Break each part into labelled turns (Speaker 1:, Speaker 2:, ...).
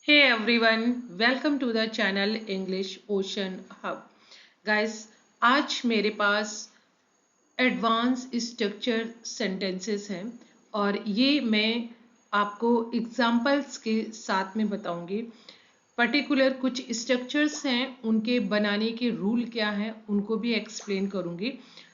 Speaker 1: Hey everyone, welcome to the channel English Ocean Hub. Guys, आज मेरे पास advance structure sentences हैं और ये मैं आपको एग्जाम्पल्स के साथ में बताऊंगी। पर्टिकुलर कुछ स्ट्रक्चर्स हैं, उनके बनाने के रूल क्या हैं उनको भी एक्सप्लेन करूंगी।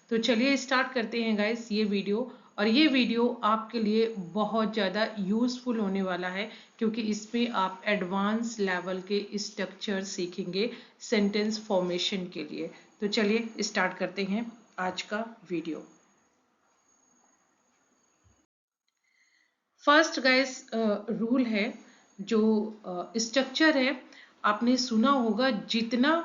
Speaker 1: तो चलिए स्टार्ट करते हैं गाइस ये वीडियो। और ये वीडियो आपके लिए बहुत ज़्यादा यूज़फुल होने वाला है क्योंकि इसमें आप एडवांस लेवल के स्ट्रक्चर सीखेंगे सेंटेंस फॉर्मेशन के लिए। तो चलिए स्टार्ट करते हैं आज का वीडियो। फर्स्ट गाइस रूल है, जो स्ट्रक्चर है आपने सुना होगा, जितना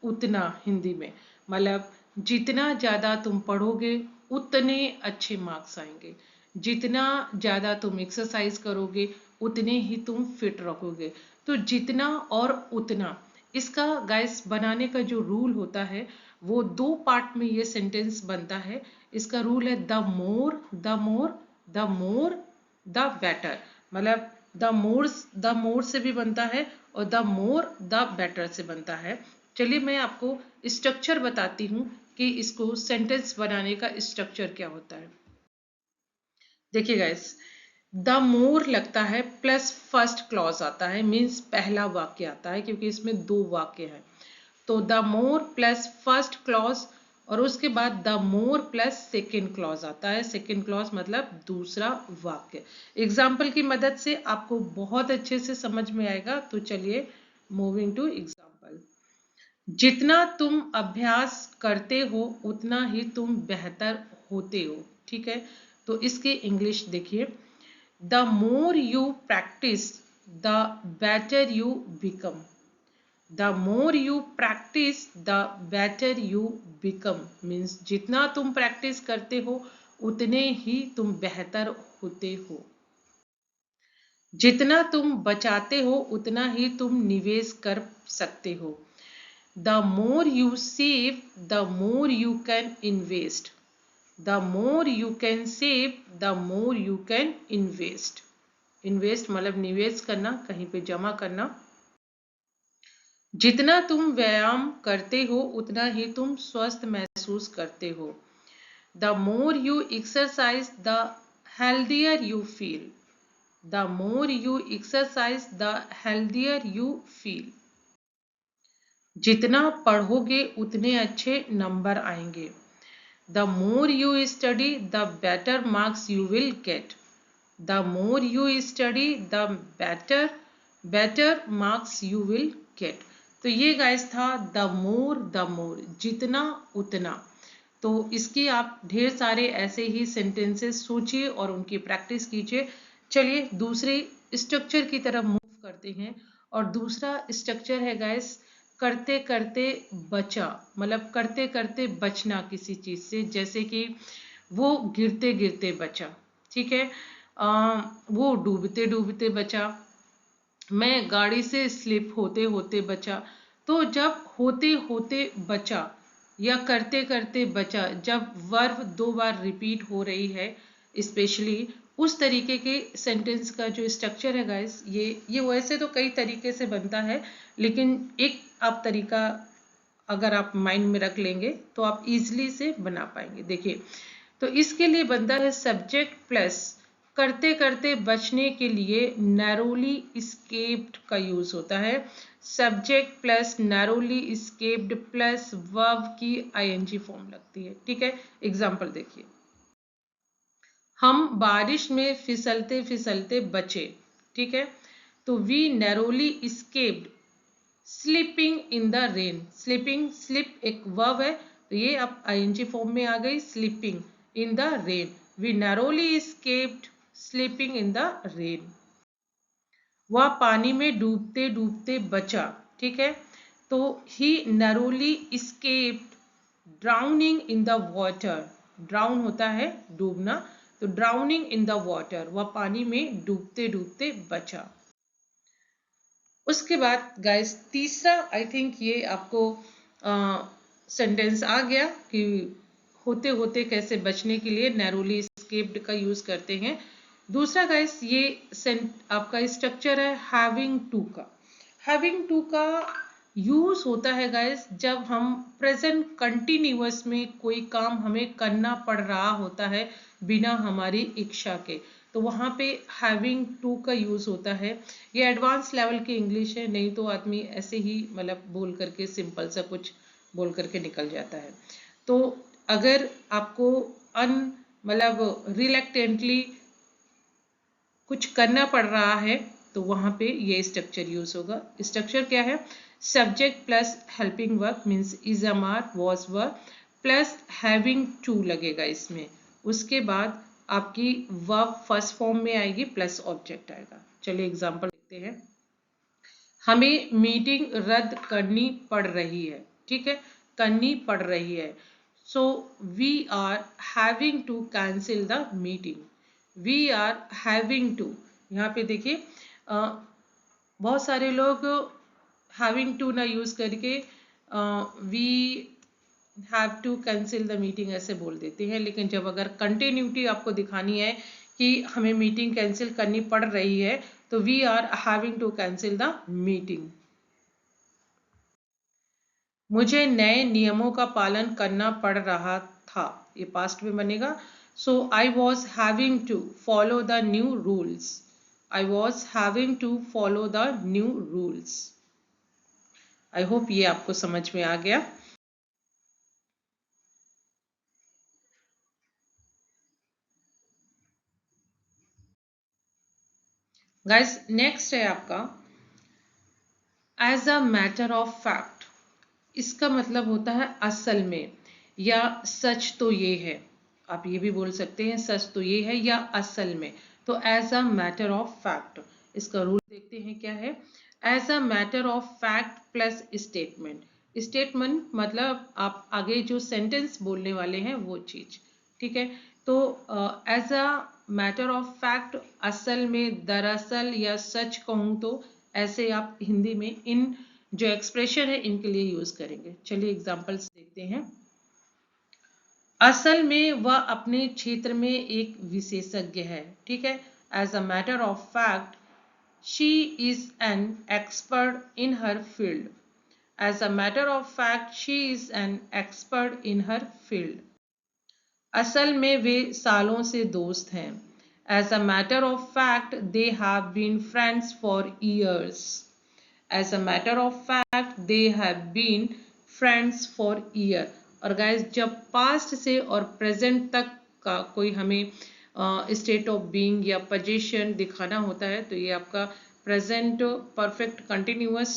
Speaker 1: उतना। हिंदी में मतलब जितना ज़्यादा तुम पढ़ोगे उतने अच्छे मार्क्स आएंगे, जितना ज़्यादा तुम एक्सरसाइज करोगे उतने ही तुम फिट रखोगे। तो जितना और उतना, इसका गाइस बनाने का जो रूल होता है वो दो पार्ट में ये सेंटेंस बनता है। इसका रूल है the more the more the more the better. मतलब द मोर से भी बनता है और द मोर द बेटर से बनता है। चलिए मैं आपको स्ट्रक्चर बताती हूँ कि इसको सेंटेंस बनाने का स्ट्रक्चर क्या होता है। देखिए गाइस, द मोर लगता है प्लस फर्स्ट क्लॉज आता है, मीन्स पहला वाक्य आता है क्योंकि इसमें दो वाक्य हैं। तो the more plus first clause और उसके बाद the more plus second clause आता है। सेकेंड क्लॉज मतलब दूसरा वाक्य। एग्जाम्पल की मदद से आपको बहुत अच्छे से समझ में आएगा। तो चलिए मूविंग टू एग्जाम्पल। जितना तुम अभ्यास करते हो उतना ही तुम बेहतर होते हो। ठीक है, तो इसकी इंग्लिश देखिए। The more you practice the better you become. The more you practice the better you become, means जितना तुम प्रैक्टिस करते हो उतने ही तुम बेहतर होते हो। जितना तुम बचाते हो उतना ही तुम निवेश कर सकते हो। The more you save the more you can invest. The more you can save the more you can invest. Invest मतलब निवेश करना, कहीं पे जमा करना। जितना तुम व्यायाम करते हो उतना ही तुम स्वस्थ महसूस करते हो। The more you exercise the healthier you feel. The more you exercise the healthier you feel. जितना पढ़ोगे उतने अच्छे नंबर आएंगे। The more you study the better marks you will gate. The more you study the better marks you will gate. तो ये guys था the more, जितना उतना। तो इसकी आप ढेर सारे ऐसे ही सेंटेंसेस सोचिए और उनकी प्रैक्टिस कीजिए। चलिए दूसरे स्ट्रक्चर की तरफ मूव करते हैं। और दूसरा स्ट्रक्चर है गाइस, करते करते बचा। मतलब करते करते बचना किसी चीज से, जैसे कि वो गिरते गिरते बचा। ठीक है, वो डूबते डूबते बचा। मैं गाड़ी से स्लिप होते होते बचा। तो जब होते होते बचा या करते करते बचा, जब वर्ब दो बार रिपीट हो रही है स्पेशली, उस तरीके के सेंटेंस का जो स्ट्रक्चर है गाइस, ये वैसे तो कई तरीके से बनता है, लेकिन एक आप तरीका अगर आप माइंड में रख लेंगे तो आप इजीली से बना पाएंगे। देखिए, तो इसके लिए बनता है सब्जेक्ट प्लस करते करते बचने के लिए नैरोली स्केप्ड का यूज होता है। Subject plus narrowly escaped plus verb की आईएनजी फॉर्म लगती है। ठीक है, एग्जांपल देखिए। हम बारिश में फिसलते फिसलते बचे। ठीक है, तो we narrowly escaped sleeping in the rain. Sleeping, sleep एक वर्ब है, तो ये अब आईएनजी फॉर्म में आ गई। Sleeping in the rain, we narrowly escaped sleeping in the rain. वह पानी में डूबते डूबते बचा। ठीक है, तो he narrowly escaped drowning in the water. Drown होता है डूबना, तो ड्राउनिंग इन द वाटर, वह पानी में डूबते डूबते बचा। उसके बाद गाइस तीसरा, आई थिंक ये आपको सेंटेंस आ गया कि होते होते कैसे बचने के लिए नैरोली स्केप्ड का यूज करते हैं। दूसरा गाइस ये आपका स्ट्रक्चर है हैविंग टू का। हैविंग टू का यूज होता है गाइस जब हम प्रेजेंट कंटिन्यूअस में कोई काम हमें करना पड़ रहा होता है बिना हमारी इच्छा के, तो वहाँ पे हैविंग टू का यूज होता है। ये एडवांस लेवल की इंग्लिश है, नहीं तो आदमी ऐसे ही मतलब बोल करके सिंपल सा कुछ बोल करके निकल जाता है। तो अगर आपको मतलब रिलेक्टेंटली कुछ करना पड़ रहा है तो वहां पे ये स्ट्रक्चर यूज होगा। स्ट्रक्चर क्या है? Subject plus helping verb means is am are was verb plus having to लगेगा इसमें। उसके बाद आपकी वर्ब फर्स्ट फॉर्म में आएगी प्लस ऑब्जेक्ट आएगा। चलिए एग्जांपल देखते हैं। हमें मीटिंग रद्द करनी पड़ रही है, ठीक है, करनी पड़ रही है। So we are having to cancel the meeting. We are having to, यहाँ पे देखिए बहुत सारे लोग हैविंग टू ना यूज करके we have to cancel the meeting ऐसे बोल देते हैं, लेकिन जब अगर कंटिन्यूटी आपको दिखानी है कि हमें मीटिंग कैंसिल करनी पड़ रही है तो we are having to cancel the meeting. मुझे नए नियमों का पालन करना पड़ रहा था, ये पास्ट में बनेगा। So I was having to follow the new rules. I was having to follow the new rules. I hope ये आपको समझ में आ गया। गाइस नेक्स्ट है आपका as a matter of fact. इसका मतलब होता है असल में, या सच तो ये है, आप ये भी बोल सकते हैं सच तो ये है या असल में। तो as a matter of fact इसका रूल देखते हैं क्या है। As a matter of fact plus statement. Statement मतलब आप आगे जो सेंटेंस बोलने वाले हैं वो चीज, ठीक है। तो as a matter of fact असल में, दरअसल या सच कहूँ तो ऐसे आप हिंदी में इन जो एक्सप्रेशन है इनके लिए यूज करेंगे। चलिए एग्जांपल्स देखते हैं। असल में वह अपने क्षेत्र में एक विशेषज्ञ है, ठीक है। As a matter of fact she is an expert in her field. As a matter of fact she is an expert in her field. असल में वे सालों से दोस्त हैं। As a matter of fact they have been friends for years. As a matter of fact they have been friends for year. और guys जब past से और प्रेजेंट तक का कोई हमें स्टेट ऑफ बीइंग या पोजीशन दिखाना होता है तो ये आपका present perfect continuous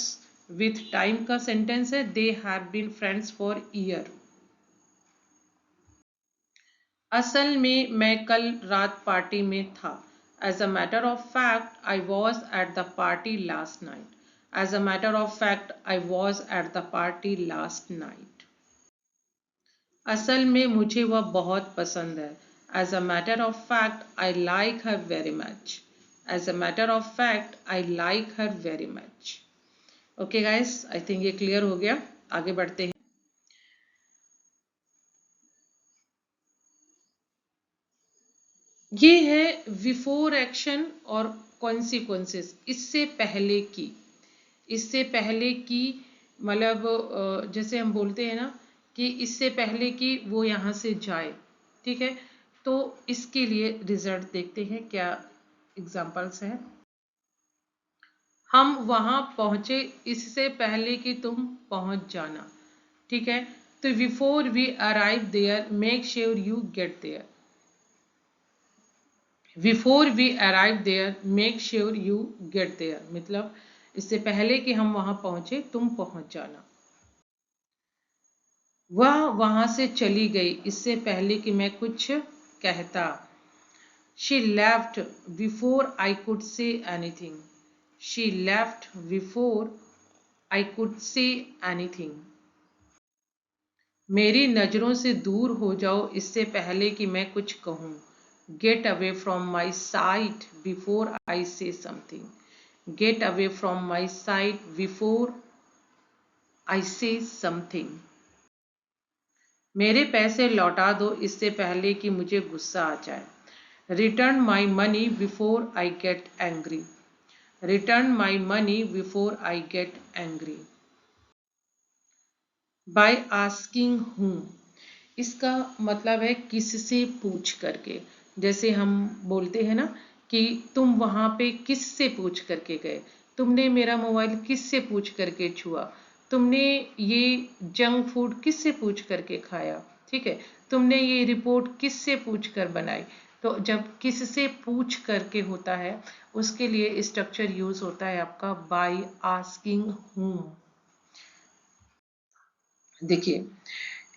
Speaker 1: with time का सेंटेंस है। They have been friends for year. असल में मैं कल रात पार्टी में था। As a matter of fact I was at the party last night. As a matter of fact I was at the party last night. असल में मुझे वह बहुत पसंद है। As a matter of fact I like her very much. As a matter of fact I like her very much. Okay guys, I think ये clear हो गया। आगे बढ़ते हैं। ये है बिफोर एक्शन और कॉन्सिक्वेंसेस, इससे पहले की। इससे पहले की मतलब जैसे हम बोलते हैं ना कि इससे पहले कि वो यहाँ से जाए, ठीक है। तो इसके लिए रिजल्ट देखते हैं क्या एग्जांपल्स हैं। हम वहां पहुंचे इससे पहले कि तुम पहुंच जाना, ठीक है। तो before we arrive there make sure you get there. Before we arrive there make sure you get there मतलब इससे पहले कि हम वहां पहुंचे तुम पहुंच जाना। वह वहां से चली गई इससे पहले कि मैं कुछ कहता। She left before I could say anything. She left before I could say anything. मेरी नजरों से दूर हो जाओ इससे पहले कि मैं कुछ कहूँ। Get away from my site before I से something. Get away from my site before I से समथिंग। मेरे पैसे लौटा दो इससे पहले कि मुझे गुस्सा आ जाए। Return my money before I get angry. Return my money before I get angry. By asking whom, इसका मतलब है किससे पूछ करके। जैसे हम बोलते हैं ना कि तुम वहां पे किससे पूछ करके गए, तुमने मेरा मोबाइल किससे पूछ करके छुआ, तुमने ये जंक फूड किससे पूछ करके खाया, ठीक है, तुमने ये रिपोर्ट किससे पूछ कर बनाई। तो जब किससे पूछ करके होता है उसके लिए स्ट्रक्चर यूज होता है आपका बाय आस्किंग whom। देखिए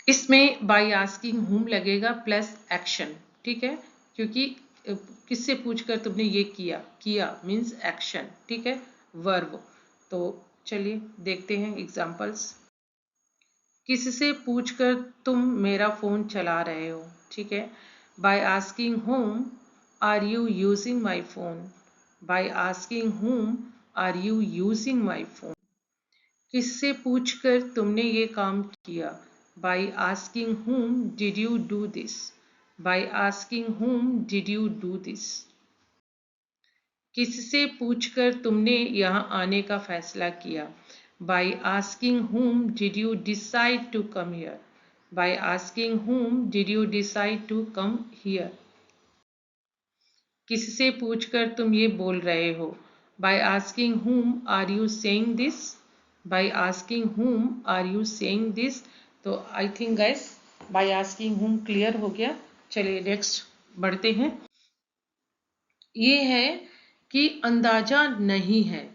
Speaker 1: इसमें बाय आस्किंग whom लगेगा प्लस एक्शन, ठीक है, क्योंकि किससे पूछकर तुमने ये किया, किया मीन्स एक्शन, ठीक है, वर्ब। तो चलिए देखते हैं एग्जांपल्स। किससे पूछकर तुम मेरा फोन चला रहे हो, ठीक है, by asking whom are you using my phone, by asking whom are you using my phone. किससे पूछकर तुमने ये काम किया, by asking whom did you do this, by asking whom did you do this. किससे पूछकर तुमने यहाँ आने का फैसला किया, by asking whom did you decide to come here, by asking whom did you decide to come here. किससे पूछकर तुम ये बोल रहे हो, by asking whom are you saying this, by asking whom are you saying this. तो I think guys by asking whom clear हो गया। चलिए नेक्स्ट बढ़ते हैं। ये है कि अंदाजा नहीं है,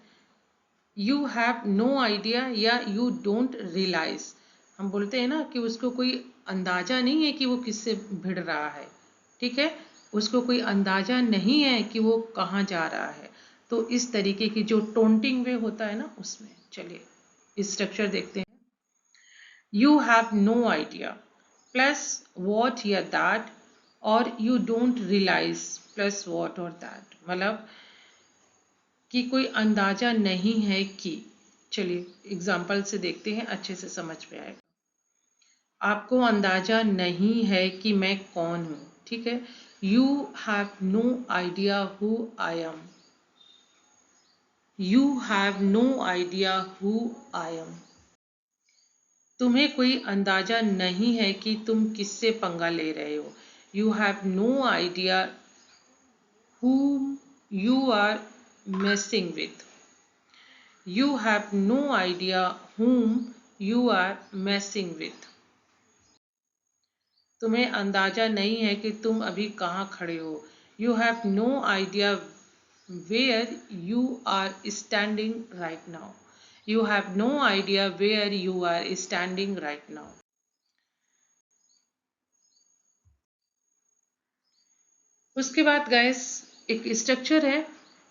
Speaker 1: यू हैव नो आइडिया या यू डोंट रियलाइज। हम बोलते हैं ना कि उसको कोई अंदाजा नहीं है कि वो किससे भिड़ रहा है, ठीक है, उसको कोई अंदाजा नहीं है कि वो कहाँ जा रहा है। तो इस तरीके की जो टोंटिंग वे होता है ना उसमें। चलिए स्ट्रक्चर देखते हैं। You have no idea plus what या दैट, और you don't realise plus what और दैट, मतलब कि कोई अंदाजा नहीं है कि। चलिए एग्जाम्पल से देखते हैं, अच्छे से समझ में आएगा। आपको अंदाजा नहीं है कि मैं कौन हूं, ठीक है, you have no idea who I am, you have no idea who I am. तुम्हें कोई अंदाजा नहीं है कि तुम किससे पंगा ले रहे हो, you have no idea whom you are messing with, you have no idea whom you are messing with। तुम्हें अंदाजा नहीं है कि तुम अभी कहाँ खड़े हो, you have no idea where you are standing right now, you have no idea where you are standing right now। उसके बाद गाइस एक स्ट्रक्चर है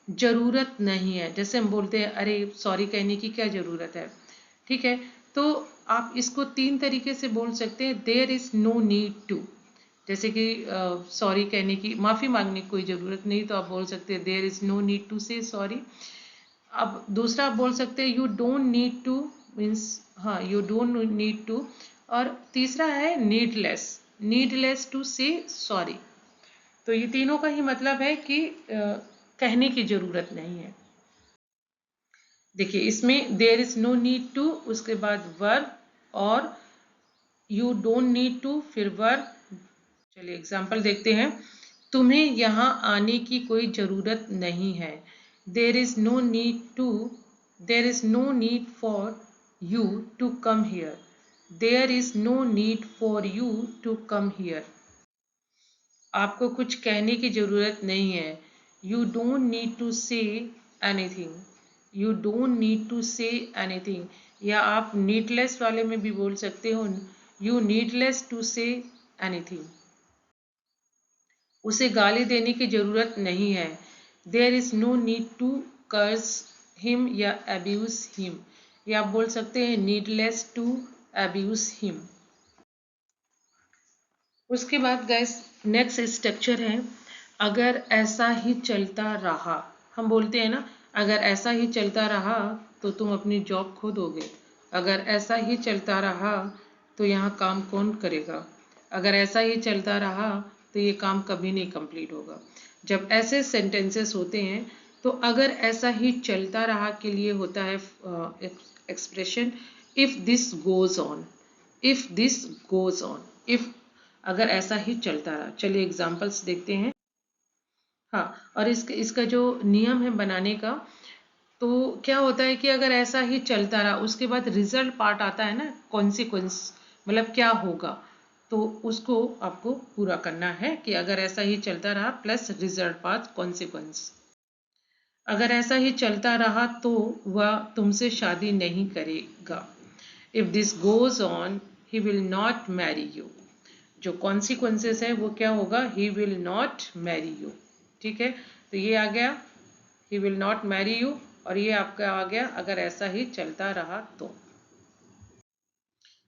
Speaker 1: जरूरत नहीं है। जैसे हम बोलते हैं अरे सॉरी कहने की क्या जरूरत है, ठीक है, तो आप इसको तीन तरीके से बोल सकते हैं। There is no need to, जैसे कि सॉरी कहने की, माफी मांगने की कोई जरूरत नहीं, तो आप बोल सकते हैं there is no need to say sorry. अब दूसरा आप बोल सकते हैं you don't need to, means हाँ यू डोंट नीड टू। और तीसरा है needless, needless to say sorry. तो ये तीनों का ही मतलब है कि कहने की जरूरत नहीं है। देखिए इसमें there is no need to, उसके बाद वर्ब, और यू डोंट नीड टू फिर वर्ब। चलिए एग्जांपल देखते हैं। तुम्हें यहाँ आने की कोई जरूरत नहीं है, there is no need to, there is no need for you to come here, there is no need for you to come here. आपको कुछ कहने की जरूरत नहीं है, you don't need to say anything, you don't need to say anything. या आप needless वाले में भी बोल सकते हो, you needless to say anything. उसे गाली देने की जरूरत नहीं है, there is no need to curse him या अब्यूज हिम। या आप बोल सकते हैं नीडलेस टू अब्यूज हिम। उसके बाद गैस नेक्स्ट स्ट्रक्चर है अगर ऐसा ही चलता रहा। हम बोलते हैं ना अगर ऐसा ही चलता रहा तो तुम अपनी जॉब खो दोगे, अगर ऐसा ही चलता रहा तो यहाँ काम कौन करेगा, अगर ऐसा ही चलता रहा तो ये काम कभी नहीं कंप्लीट होगा। जब ऐसे सेंटेंसेस होते हैं तो अगर ऐसा ही चलता रहा के लिए होता है expression if this goes on, if this goes on, if अगर ऐसा ही चलता रहा। चलिए एग्जांपल्स देखते हैं। हाँ, और इसका जो नियम है बनाने का, तो क्या होता है कि अगर ऐसा ही चलता रहा उसके बाद रिजल्ट पार्ट आता है ना, कॉन्सिक्वेंस, मतलब क्या होगा, तो उसको आपको पूरा करना है कि अगर ऐसा ही चलता रहा प्लस रिजल्ट पार्ट कॉन्सिक्वेंस। अगर ऐसा ही चलता रहा तो वह तुमसे शादी नहीं करेगा। If this goes on he will not marry you. जो कॉन्सिक्वेंसेस है वो क्या होगा, he will not marry you. ठीक है, तो ये आ गया he will not marry you, और ये आपका आ गया अगर ऐसा ही चलता रहा तो।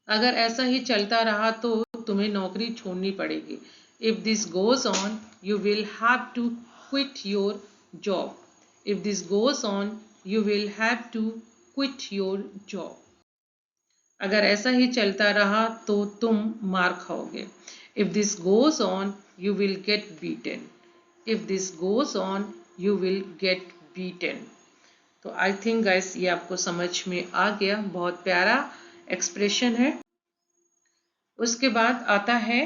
Speaker 1: अगर ऐसा ही चलता रहा तो तुम्हें नौकरी छोड़नी पड़ेगी। If this goes on you will have to quit your job. If this goes on you will have to quit your job. अगर ऐसा ही चलता रहा तो तुम मार खाओगे। If this goes on you will get beaten. If this goes on you will get beaten. तो आई थिंक गाइस ये आपको समझ में आ गया, बहुत प्यारा एक्सप्रेशन है। उसके बाद आता है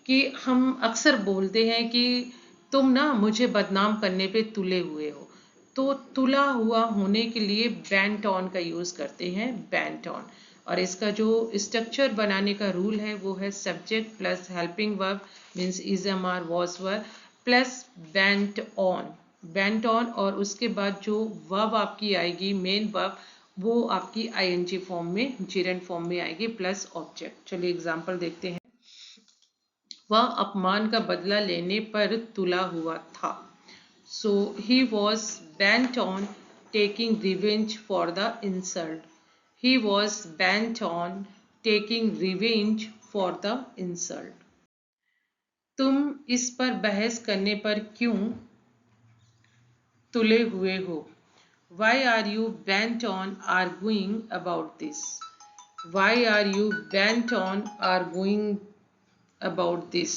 Speaker 1: कि हम अक्सर बोलते हैं कि तुम ना मुझे बदनाम करने पे तुले हुए हो। तो तुला हुआ होने के लिए बैंट ऑन का यूज़ करते हैं, बैंट ऑन। और इसका जो स्ट्रक्चर बनाने का रूल है वो है subject plus helping verb means is am are was verb plus bent on, bent on, और उसके बाद जो वर्ब आपकी आएगी मेन वर्ब वो आपकी आईएनजी फॉर्म में, जिरेंट फॉर्म में आएगी प्लस ऑब्जेक्ट। चलिए एग्जांपल देखते हैं। वह अपमान का बदला लेने पर तुला हुआ था। So he was bent on taking revenge for the insult. He was bent on taking revenge for the insult. तुम इस पर बहस करने पर क्यों तुले हुए हो? Why are you bent on arguing about this? Why are you bent on arguing about this?